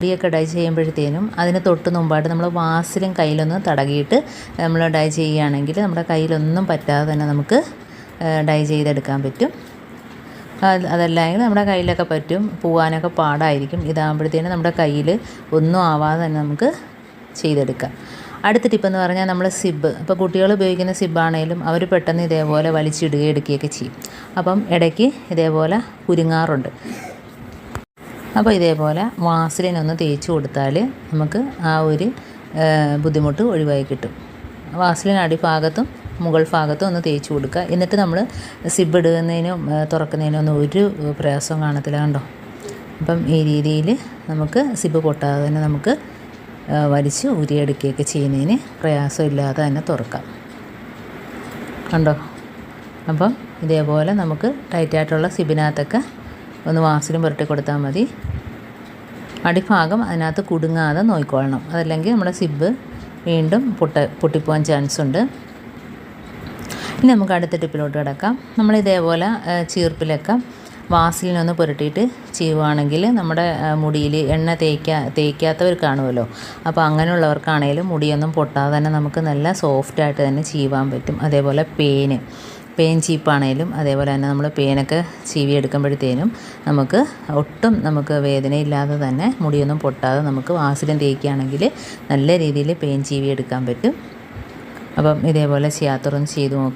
മുടിയൊക്കെ ഡൈ ചെയ്യുമ്പോഴത്തേനും അതിന് തൊട്ട് മുമ്പായിട്ട് നമ്മൾ വാസലിൻ കയ്യിലൊന്ന് തടകിയിട്ട് നമ്മൾ ഡൈ ചെയ്യുകയാണെങ്കിൽ നമ്മുടെ കയ്യിലൊന്നും പറ്റാതെ തന്നെ നമുക്ക് ഡൈ ചെയ്തെടുക്കാൻ പറ്റും. അതല്ലെങ്കിൽ നമ്മുടെ കയ്യിലൊക്കെ പറ്റും, പോവാനൊക്കെ പാടായിരിക്കും. ഇതാകുമ്പോഴത്തേനും നമ്മുടെ കയ്യിൽ ഒന്നും ആവാതെ തന്നെ നമുക്ക് ചെയ്തെടുക്കാം. അടുത്ത ടിപ്പെന്ന് പറഞ്ഞാൽ നമ്മൾ സിബ്, ഇപ്പോൾ കുട്ടികൾ ഉപയോഗിക്കുന്ന സിബ്ബാണേലും അവർ പെട്ടെന്ന് ഇതേപോലെ വലിച്ചിടുകയും എടുക്കുകയൊക്കെ ചെയ്യും. അപ്പം ഇടയ്ക്ക് ഇതേപോലെ കുരുങ്ങാറുണ്ട്. അപ്പോൾ ഇതേപോലെ വാസലിൻ ഒന്ന് തേച്ച് കൊടുത്താൽ നമുക്ക് ആ ഒരു ബുദ്ധിമുട്ട് ഒഴിവായി കിട്ടും. വാസലിൻ അടിഭാഗത്തും മുകൾ ഭാഗത്തും ഒന്ന് തേച്ച് കൊടുക്കുക. എന്നിട്ട് നമ്മൾ സിബ് ഇടുന്നതിനും തുറക്കുന്നതിനും ഒന്നും ഒരു പ്രയാസവും കാണത്തില്ല, കണ്ടോ. അപ്പം ഈ രീതിയിൽ നമുക്ക് സിബ് പൊട്ടാതെ തന്നെ നമുക്ക് വലിച്ച് ഉരിയെടുക്കുകയൊക്കെ ചെയ്യുന്നതിന് പ്രയാസമില്ലാതെ തന്നെ തുറക്കാം, കണ്ടോ. അപ്പം ഇതേപോലെ നമുക്ക് ടൈറ്റായിട്ടുള്ള സിബിനകത്തൊക്കെ ഒന്ന് വാസലിൻ പുരട്ടി കൊടുത്താൽ മതി. അടിഭാഗം അതിനകത്ത് കുടുങ്ങാതെ നോക്കിക്കൊള്ളണം, അതല്ലെങ്കിൽ നമ്മുടെ സിബ് വീണ്ടും പൊട്ടിപ്പോകാൻ ചാൻസ് ഉണ്ട്. ഇനി നമുക്ക് അടുത്ത ടിപ്പിലോട്ട് കിടക്കാം. നമ്മളിതേപോലെ ചീർപ്പിലൊക്കെ വാസലിനൊന്ന് പുരട്ടിയിട്ട് ചെയ്യുവാണെങ്കിൽ നമ്മുടെ മുടിയിൽ എണ്ണ തേക്കാത്തവർ കാണുമല്ലോ. അപ്പോൾ അങ്ങനെയുള്ളവർക്കാണെങ്കിലും മുടിയൊന്നും പൊട്ടാതെ തന്നെ നമുക്ക് നല്ല സോഫ്റ്റായിട്ട് തന്നെ ചെയ്യുവാൻ പറ്റും. അതേപോലെ പേൻ ചീപ്പാണേലും അതേപോലെ തന്നെ നമ്മൾ പേനൊക്കെ ചീവി എടുക്കുമ്പോഴത്തേനും നമുക്ക് വേദനയില്ലാതെ തന്നെ മുടിയൊന്നും പൊട്ടാതെ നമുക്ക് വാസലിൻ തേക്കുകയാണെങ്കിൽ നല്ല രീതിയിൽ പേൻ ചീവി എടുക്കാൻ പറ്റും. അപ്പം ഇതേപോലെ ചെയ്യാത്തവരൊന്ന് ചെയ്ത് നോക്കുക.